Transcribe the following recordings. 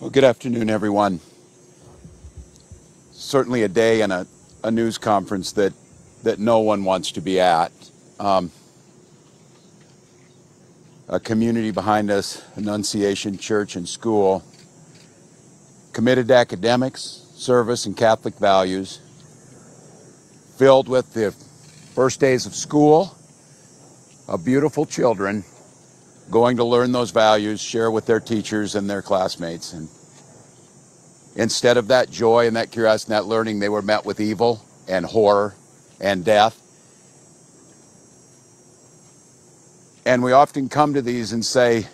Well, good afternoon, everyone. Certainly a day and a news conference that no one wants to be at. A community behind us, Annunciation Church and School, committed to academics, service, and Catholic values, filled with the first days of school of beautiful children going to learn those values, share with their teachers and their classmates. And instead of that joy and that curiosity and that learning, they were met with evil and horror and death. And we often come to these and say,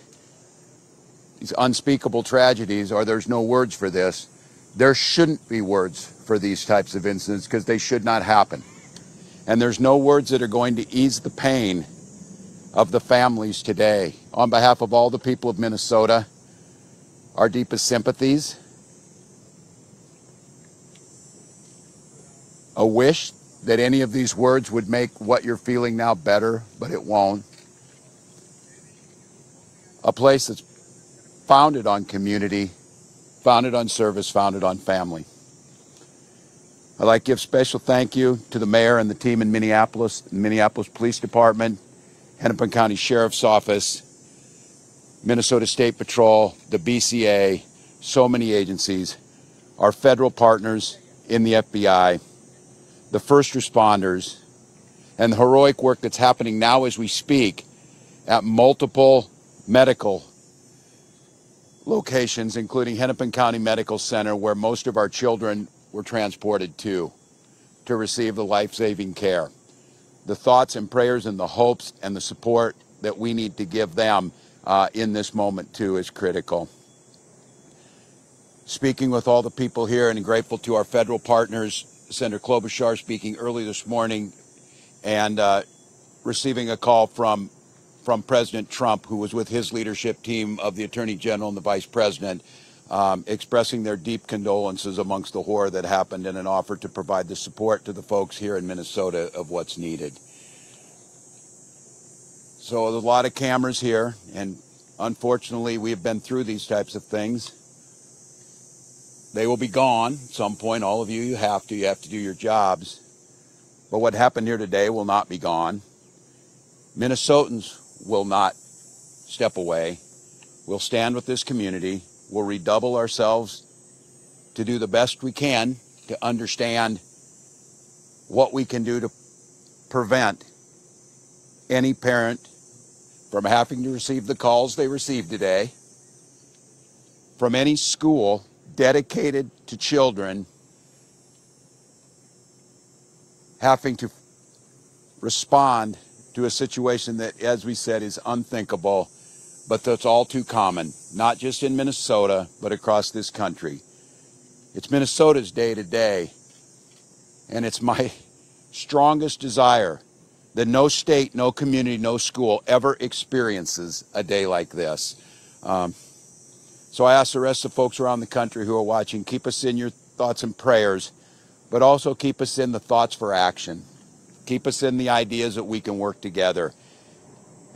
these unspeakable tragedies, or there's no words for this. There shouldn't be words for these types of incidents because they should not happen. And there's no words that are going to ease the pain of the families today. On behalf of all the people of Minnesota, our deepest sympathies. A wish that any of these words would make what you're feeling now better, but it won't. A place that's founded on community, founded on service, founded on family. I'd like to give special thank you to the mayor and the team in Minneapolis, the Minneapolis Police Department, Hennepin County Sheriff's Office, Minnesota State Patrol, the BCA, so many agencies, our federal partners in the FBI, the first responders, and the heroic work that's happening now as we speak at multiple medical locations, including Hennepin County Medical Center, where most of our children were transported to receive the life-saving care. The thoughts and prayers and the hopes and the support that we need to give them in this moment too is critical. Speaking with all the people here and grateful to our federal partners, Senator Klobuchar speaking early this morning and receiving a call from President Trump, who was with his leadership team of the Attorney General and the Vice President, expressing their deep condolences amongst the horror that happened and an offer to provide the support to the folks here in Minnesota of what's needed. So there's a lot of cameras here, and unfortunately we have been through these types of things. They will be gone at some point. All of you, you have to do your jobs. But what happened here today will not be gone. Minnesotans will not step away. We'll stand with this community. We'll redouble ourselves to do the best we can to understand what we can do to prevent any parent from having to receive the calls they received today, from any school dedicated to children having to respond to a situation that, as we said, is unthinkable, but that's all too common, not just in Minnesota, but across this country. It's Minnesota's day today, and it's my strongest desire that no state, no community, no school ever experiences a day like this. So I ask the rest of the folks around the country who are watching, keep us in your thoughts and prayers, but also keep us in the thoughts for action. Keep us in the ideas that we can work together.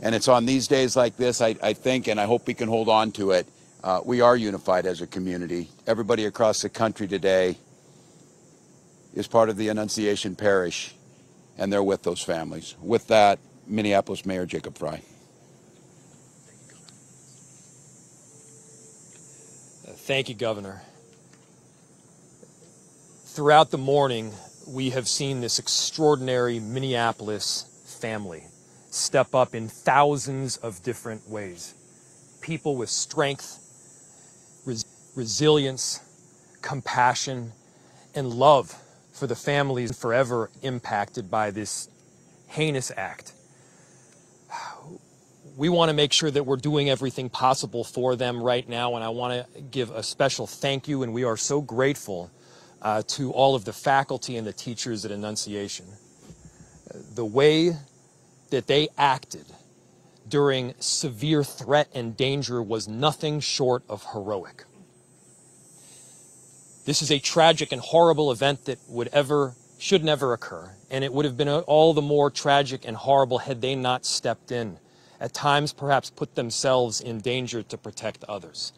And it's on these days like this, I think, and I hope we can hold on to it, we are unified as a community. Everybody across the country today is part of the Annunciation Parish, and they're with those families. With that, Minneapolis Mayor Jacob Frey. Thank you, Governor. Throughout the morning, we have seen this extraordinary Minneapolis family step up in thousands of different ways. People with strength, resilience, compassion, and love for the families forever impacted by this heinous act. We want to make sure that we're doing everything possible for them right now, and I want to give a special thank you, and we are so grateful to all of the faculty and the teachers at Annunciation. The way that they acted during severe threat and danger was nothing short of heroic. This is a tragic and horrible event that should never occur, and it would have been all the more tragic and horrible had they not stepped in, at times perhaps put themselves in danger to protect others.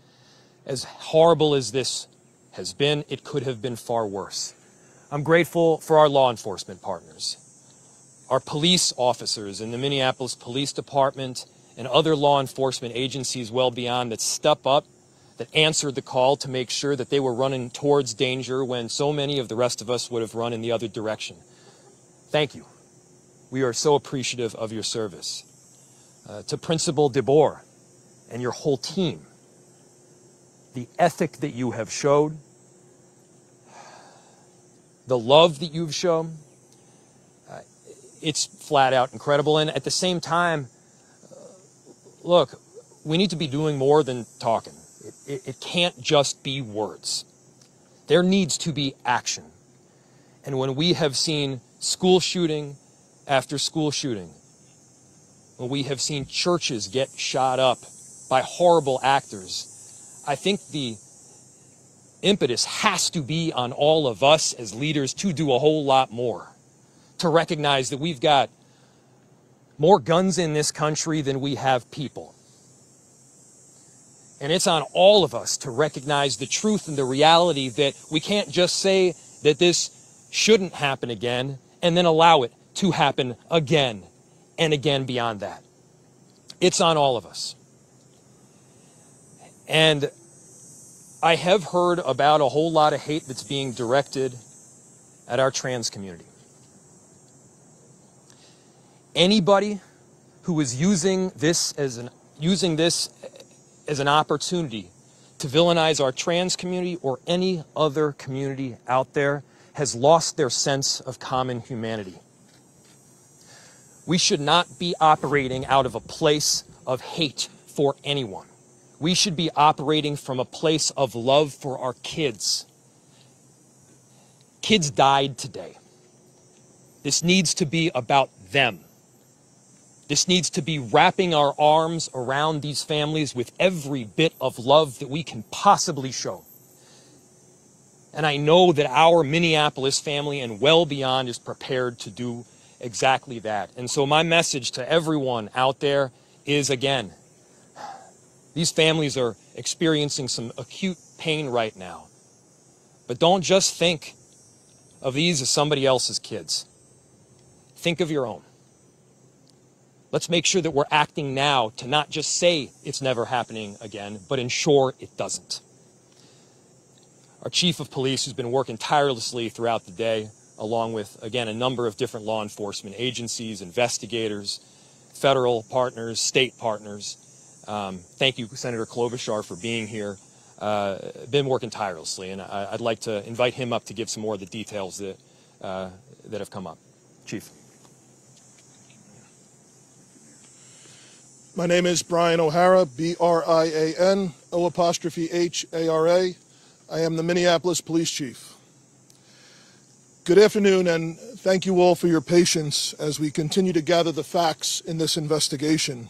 As horrible as this has been, it could have been far worse. I'm grateful for our law enforcement partners, our police officers in the Minneapolis Police Department and other law enforcement agencies well beyond that step up, that answered the call to make sure that they were running towards danger when so many of the rest of us would have run in the other direction. Thank you. We are so appreciative of your service. To Principal DeBoer and your whole team, the ethic that you have showed, the love that you've shown, it's flat out incredible. And at the same time, look, we need to be doing more than talking. It can't just be words. There needs to be action. And when we have seen school shooting after school shooting, when we have seen churches get shot up by horrible actors, I think the impetus has to be on all of us as leaders to do a whole lot more, to recognize that we've got more guns in this country than we have people. And it's on all of us to recognize the truth and the reality that we can't just say that this shouldn't happen again and then allow it to happen again and again beyond that. It's on all of us. And I have heard about a whole lot of hate that's being directed at our trans community. Anybody who is using this as an opportunity to villainize our trans community or any other community out there has lost their sense of common humanity. We should not be operating out of a place of hate for anyone. We should be operating from a place of love for our kids. Kids died today. This needs to be about them. This needs to be wrapping our arms around these families with every bit of love that we can possibly show. And I know that our Minneapolis family and well beyond is prepared to do exactly that. And so my message to everyone out there is, again, these families are experiencing some acute pain right now. But don't just think of these as somebody else's kids. Think of your own. Let's make sure that we're acting now to not just say it's never happening again, but ensure it doesn't. Our chief of police, who's been working tirelessly throughout the day, along with, again, a number of different law enforcement agencies, investigators, federal partners, state partners. Thank you, Senator Klobuchar, for being here. Been working tirelessly, and I'd like to invite him up to give some more of the details that have come up. Chief. My name is Brian O'Hara, B-R-I-A-N, O''H-A-R-A. I am the Minneapolis Police Chief. Good afternoon, and thank you all for your patience as we continue to gather the facts in this investigation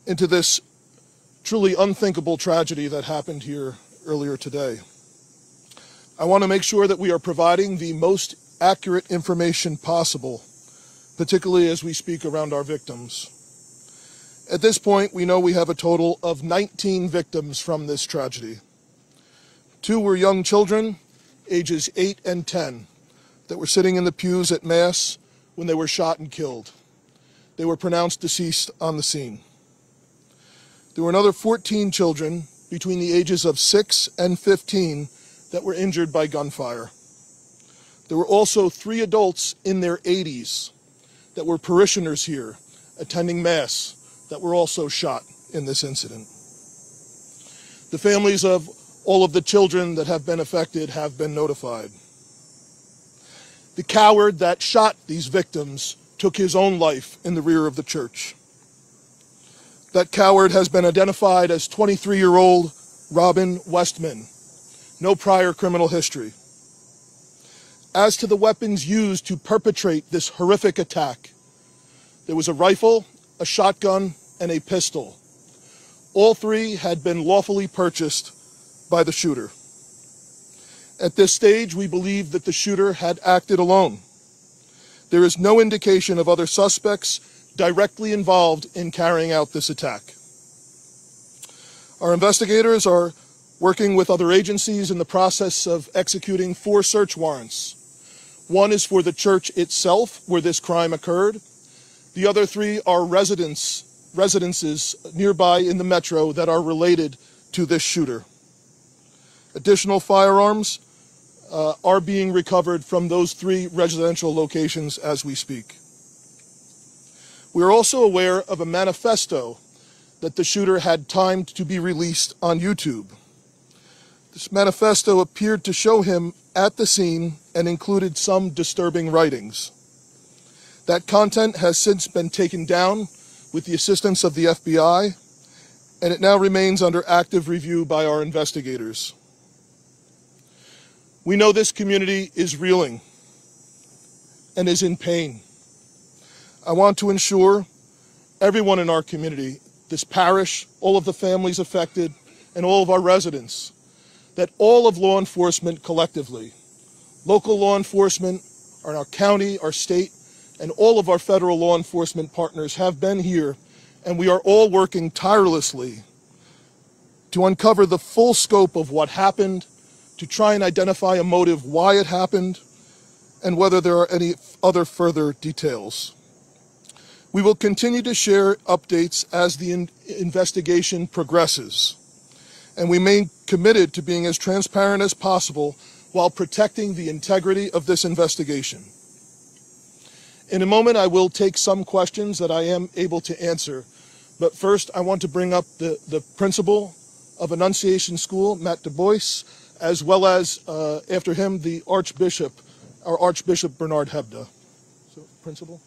into this truly unthinkable tragedy that happened here earlier today. I want to make sure that we are providing the most accurate information possible, particularly as we speak around our victims. At this point, we know we have a total of 19 victims from this tragedy. 2 were young children, ages 8 and 10, that were sitting in the pews at Mass when they were shot and killed. They were pronounced deceased on the scene. There were another 14 children between the ages of 6 and 15 that were injured by gunfire. There were also 3 adults in their 80s that were parishioners here attending Mass that were also shot in this incident. The families of all of the children that have been affected have been notified. The coward that shot these victims took his own life in the rear of the church. That coward has been identified as 23-year-old Robin Westman. No prior criminal history. As to the weapons used to perpetrate this horrific attack, there was a rifle, a shotgun, and a pistol. All 3 had been lawfully purchased by the shooter. At this stage, we believe that the shooter had acted alone. There is no indication of other suspects directly involved in carrying out this attack. Our investigators are working with other agencies in the process of executing 4 search warrants. One is for the church itself, where this crime occurred. The other 3 are residences nearby in the metro that are related to this shooter. Additional firearms are being recovered from those 3 residential locations as we speak. We are also aware of a manifesto that the shooter had timed to be released on YouTube. This manifesto appeared to show him at the scene and included some disturbing writings. That content has since been taken down with the assistance of the FBI, and it now remains under active review by our investigators. We know this community is reeling and is in pain. I want to ensure everyone in our community, this parish, all of the families affected, and all of our residents, that all of law enforcement collectively, local law enforcement, our county, our state, and all of our federal law enforcement partners have been here, and we are all working tirelessly to uncover the full scope of what happened, to try and identify a motive why it happened, and whether there are any other further details. We will continue to share updates as the investigation progresses, and we remain committed to being as transparent as possible while protecting the integrity of this investigation. In a moment, I will take some questions that I am able to answer, but first I want to bring up the principal of Annunciation School, Matt Du Bois, as well as, after him, the Archbishop, our Archbishop Bernard Hebda. So, Principal.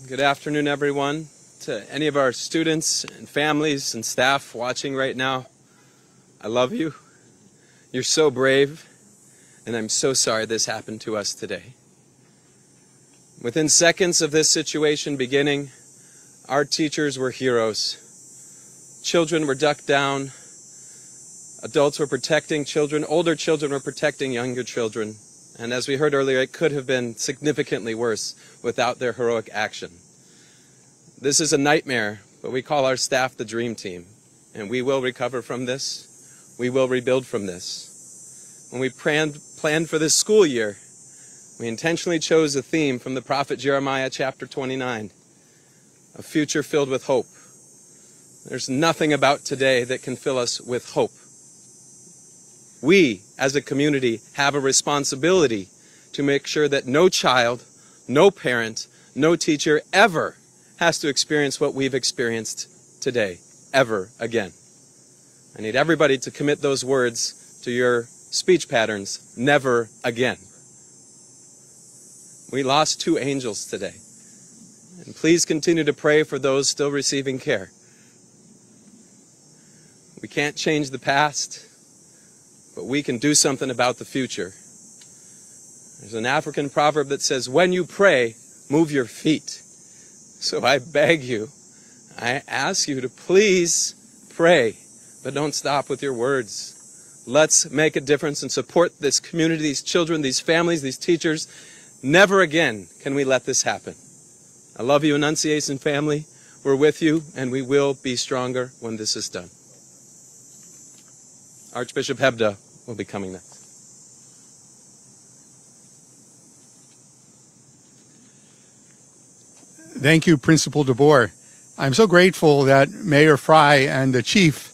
Good afternoon, everyone. To any of our students and families and staff watching right now, I love you. You're so brave, and I'm so sorry this happened to us today. Within seconds of this situation beginning, our teachers were heroes. Children were ducked down. Adults were protecting children. Older children were protecting younger children. And as we heard earlier, it could have been significantly worse without their heroic action. This is a nightmare, but we call our staff the Dream Team. And we will recover from this. We will rebuild from this. When we planned for this school year, we intentionally chose a theme from the prophet Jeremiah chapter 29, a future filled with hope. There's nothing about today that can fill us with hope. We, as a community, have a responsibility to make sure that no child, no parent, no teacher ever has to experience what we've experienced today, ever again. I need everybody to commit those words to your speech patterns, never again. We lost 2 angels today. And please continue to pray for those still receiving care. We can't change the past, but we can do something about the future. There's an African proverb that says, when you pray, move your feet. So I beg you, I ask you to please pray, but don't stop with your words. Let's make a difference and support this community, these children, these families, these teachers. Never again can we let this happen. I love you, Annunciation family. We're with you, and we will be stronger when this is done. Archbishop Hebda will be coming next. Thank you, Principal DeBoer. I'm so grateful that Mayor Fry and the Chief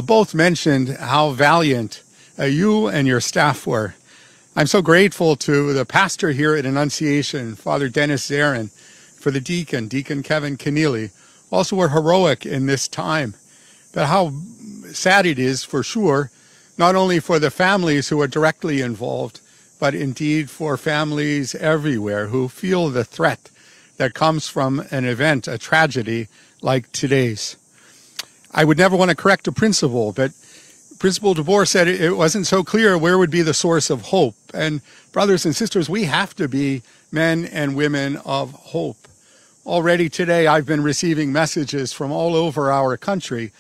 both mentioned how valiant you and your staff were. I'm so grateful to the pastor here at Annunciation, Father Dennis Zarin, for the deacon, Deacon Kevin Keneally, also were heroic in this time. But how sad it is, for sure, not only for the families who are directly involved, but indeed for families everywhere who feel the threat that comes from an event, a tragedy like today's. I would never want to correct a principal, but Principal DeBoer said it wasn't so clear where would be the source of hope. And brothers and sisters, we have to be men and women of hope. Already today, I've been receiving messages from all over our country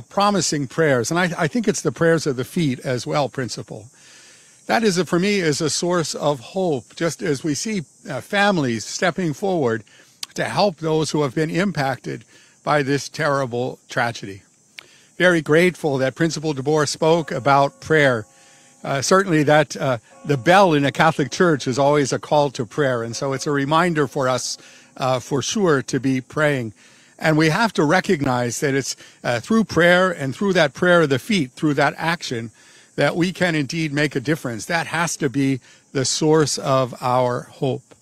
promising prayers. And I think it's the prayers of the feet as well, Principal. That is, for me, is a source of hope, just as we see families stepping forward to help those who have been impacted by this terrible tragedy. Very grateful that Principal DeBoer spoke about prayer. Certainly that the bell in a Catholic church is always a call to prayer, and so it's a reminder for us for sure to be praying. And we have to recognize that it's through prayer and through that prayer of the feet, through that action, that we can indeed make a difference. That has to be the source of our hope.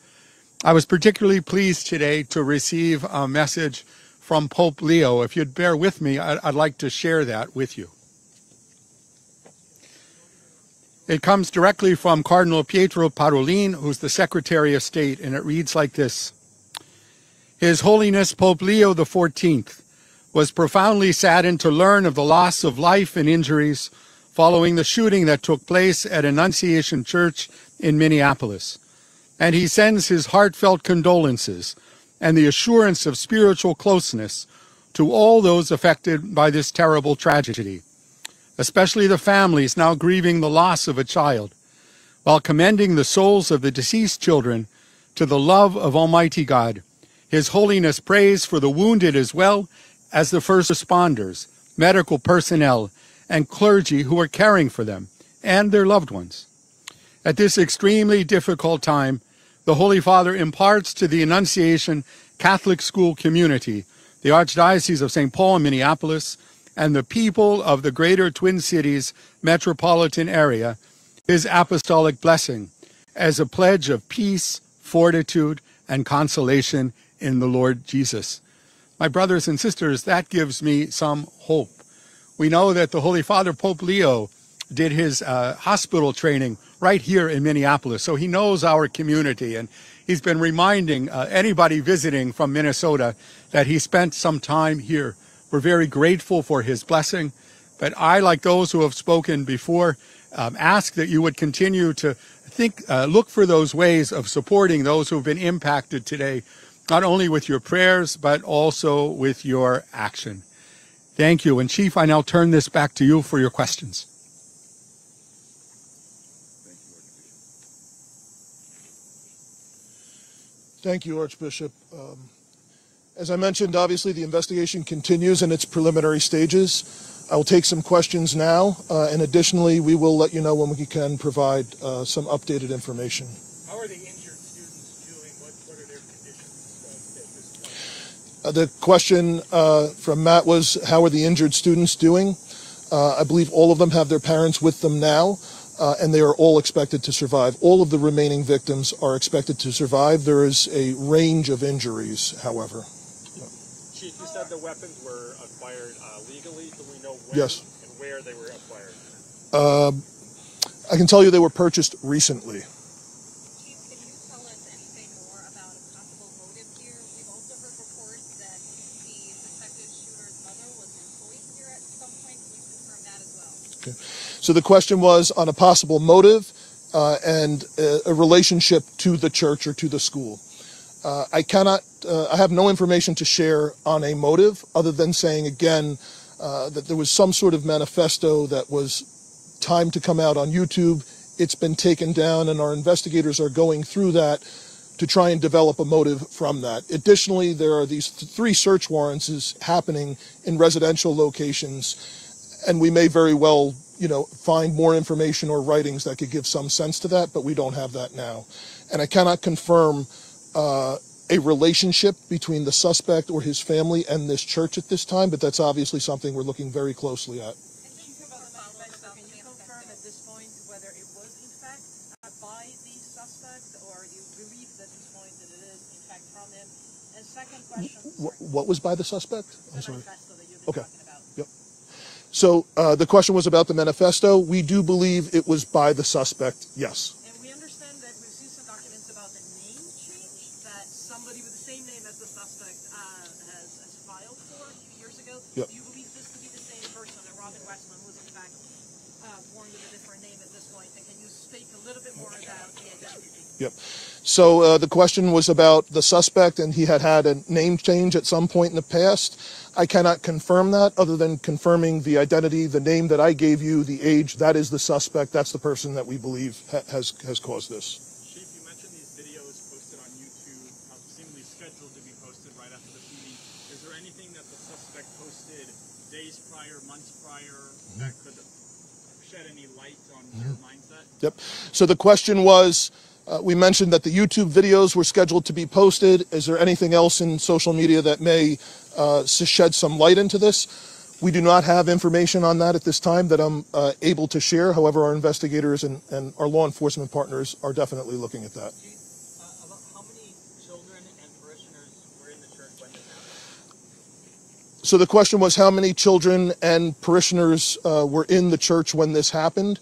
I was particularly pleased today to receive a message from Pope Leo. If you'd bear with me, I'd like to share that with you. It comes directly from Cardinal Pietro Parolin, who's the Secretary of State, and it reads like this. His Holiness Pope Leo XIV was profoundly saddened to learn of the loss of life and injuries following the shooting that took place at Annunciation Church in Minneapolis. And he sends his heartfelt condolences and the assurance of spiritual closeness to all those affected by this terrible tragedy, especially the families now grieving the loss of a child, while commending the souls of the deceased children to the love of Almighty God. His Holiness prays for the wounded as well as the first responders, medical personnel, and clergy who are caring for them and their loved ones. At this extremely difficult time, the Holy Father imparts to the Annunciation Catholic school community, the Archdiocese of St. Paul and Minneapolis, and the people of the greater Twin Cities metropolitan area his apostolic blessing as a pledge of peace, fortitude, and consolation in the Lord Jesus. My brothers and sisters, that gives me some hope. We know that the Holy Father, Pope Leo, did his hospital training right here in Minneapolis, so he knows our community, and he's been reminding anybody visiting from Minnesota that he spent some time here. We're very grateful for his blessing, but I, like those who have spoken before, ask that you would continue to look for those ways of supporting those who have been impacted today, not only with your prayers, but also with your action. Thank you. And Chief, I now turn this back to you for your questions. Thank you, Archbishop. As I mentioned, obviously the investigation continues in its preliminary stages. I will take some questions now, and additionally, we will let you know when we can provide some updated information. How are the injured students doing? What are their conditions at this point? The question from Matt was, how are the injured students doing? I believe all of them have their parents with them now, and they are all expected to survive. All of the remaining victims are expected to survive. There is a range of injuries, however. Chief, you said the weapons were acquired legally. Do we know when Yes. and where they were acquired? I can tell you they were purchased recently. Chief, can you tell us anything more about a possible motive here? We've also heard reports that the suspected shooter's mother was employed here at some point. Can you confirm that as well? Okay. So the question was on a possible motive and a relationship to the church or to the school. I have no information to share on a motive other than saying again that there was some sort of manifesto that was timed to come out on YouTube. It's been taken down, and our investigators are going through that to try and develop a motive from that. Additionally, there are these 3 search warrants happening in residential locations, and we may very well, find more information or writings that could give some sense to that, but we don't have that now. And I cannot confirm a relationship between the suspect or his family and this church at this time, but that's obviously something we're looking very closely at. Can you confirm at this point whether it was in fact by the suspect, or you believe at this point that it is in fact from him? And second question. What was by the suspect? I'm sorry. Manifesto that you've been talking about. Yep. So the question was about the manifesto. We do believe it was by the suspect, yes. And we understand that we've seen some documents about the name change that somebody with the same name as the suspect has filed for a few years ago. Yep. Do you believe this to be the same person, that Robin Westman was in fact born with a different name at this point? And can you speak a little bit more about the identity? Yep. So the question was about the suspect, and he had a name change at some point in the past. I cannot confirm that other than confirming the identity, the name that I gave you, the age. That is the suspect. That's the person that we believe has caused this. Chief, you mentioned these videos posted on YouTube, seemingly scheduled to be posted right after the shooting. Is there any anything that the suspect posted days prior, months prior, that could shed any light on their mindset? Yep. So the question was, we mentioned that the YouTube videos were scheduled to be posted. Is there anything else in social media that may shed some light into this? We do not have information on that at this time that I'm able to share. However, our investigators and our law enforcement partners are definitely looking at that. About how many children and parishioners were in the church when this happened? So the question was how many children and parishioners were in the church when this happened.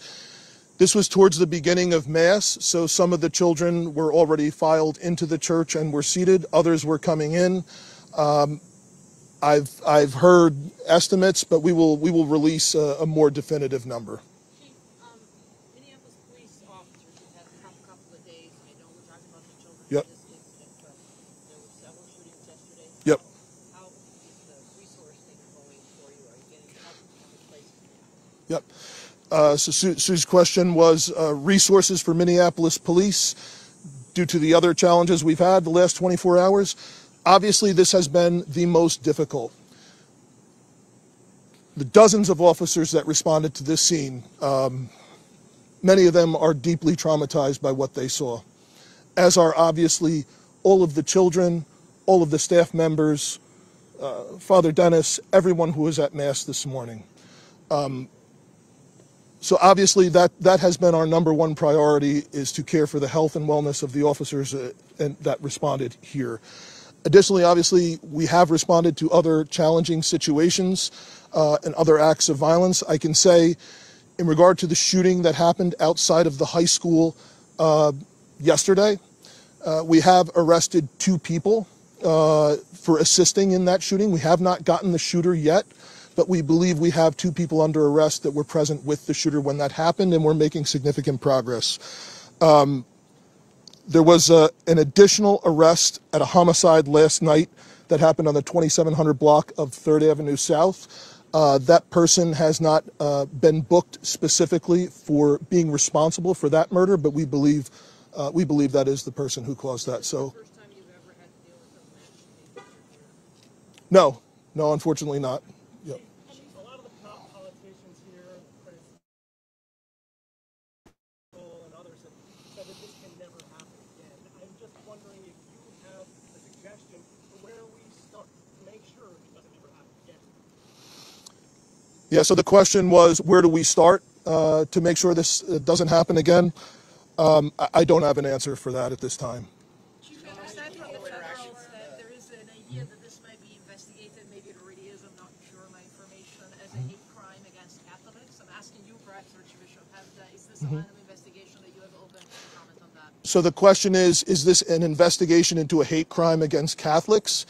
This was towards the beginning of Mass, so some of the children were already filed into the church and were seated. Others were coming in. I've heard estimates, but we will release a more definitive number. Chief, Minneapolis police officers have had a couple of days. I know we're talking about the children. Yep. There were several shootings yesterday. Yep. How is the resource thing going for you? Are you getting help from other places now? Yep. So Sue's question was resources for Minneapolis police due to the other challenges we've had the last 24 hours. Obviously, this has been the most difficult. The dozens of officers that responded to this scene, many of them are deeply traumatized by what they saw, as are obviously all of the children, all of the staff members, Father Dennis, everyone who was at Mass this morning. So obviously that has been our number one priority, is to care for the health and wellness of the officers that responded here. Additionally, obviously, we have responded to other challenging situations and other acts of violence. I can say, in regard to the shooting that happened outside of the high school yesterday, we have arrested 2 people for assisting in that shooting. We have not gotten the shooter yet, but we believe we have 2 people under arrest that were present with the shooter when that happened, and we're making significant progress. There was an additional arrest at a homicide last night that happened on the 2700 block of 3rd Avenue South. That person has not been booked specifically for being responsible for that murder, but we believe that is the person who caused that. So, First time you've ever had to deal with a no, unfortunately not. Yep. A lot of the politicians here, and others, have said that this can never happen again. I'm just wondering if you have a suggestion for where we start to make sure it doesn't ever happen again. Yeah, so the question was, where do we start to make sure this doesn't happen again? I don't have an answer for that at this time. Chief, I understand from the federals that there is an idea that this might be investigated, maybe it already is, I'm not sure my information, as a hate crime against Catholics. I'm asking you, perhaps, Archbishop, is this a line of investigation that you have open to comment on that? So the question is this an investigation into a hate crime against Catholics?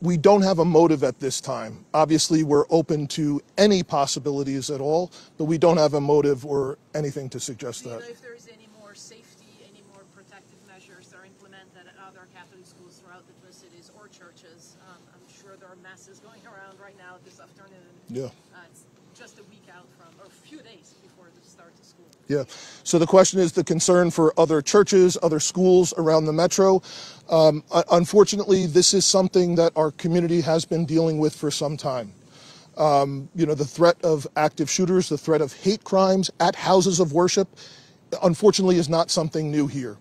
We don't have a motive at this time. Obviously, we're open to any possibilities at all, but we don't have a motive or anything to suggest Do you that. know if there is any more safety, any more protective measures that are implemented at other Catholic schools throughout the Twin Cities or churches? I'm sure there are masses going around right now this afternoon. Yeah. It's just a week out from, or a few days before the start of school. Yeah. So the question is the concern for other churches, other schools around the metro. Unfortunately, this is something that our community has been dealing with for some time. The threat of active shooters, the threat of hate crimes at houses of worship, unfortunately, is not something new here.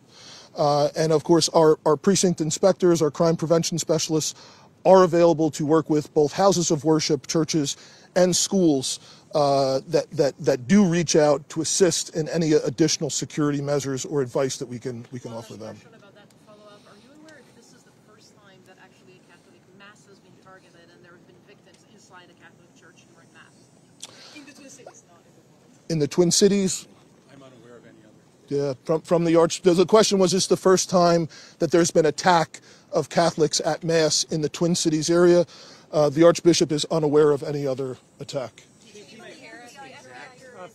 And of course, our precinct inspectors, our crime prevention specialists are available to work with both houses of worship, churches, and schools that do reach out to assist in any additional security measures or advice that we can offer them. About that to follow up. Are you aware if this is the first time that actually a Catholic mass has been targeted and there have been victims inside a Catholic church during mass? In the Twin Cities, not in the Twin Cities? I'm unaware of any other. Yeah, from the the question was, is this the first time that there's been attack of Catholics at Mass in the Twin Cities area? The Archbishop is unaware of any other attack.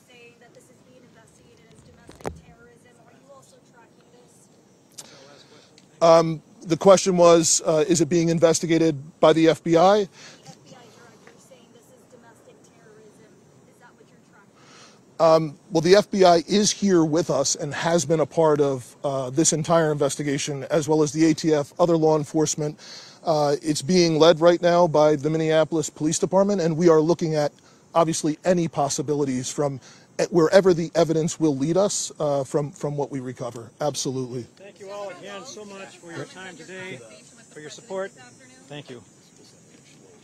Saying that this is being investigated as domestic terrorism. Are you also tracking this? The question was, is it being investigated by the FBI? The FBI director saying this is domestic terrorism. Is that what you're tracking? Well, the FBI is here with us and has been a part of this entire investigation, as well as the ATF, other law enforcement. It's being led right now by the Minneapolis Police Department, and we are looking at, obviously, any possibilities from wherever the evidence will lead us from what we recover. Absolutely. Thank you all again so much for your time today, for your support. Thank you.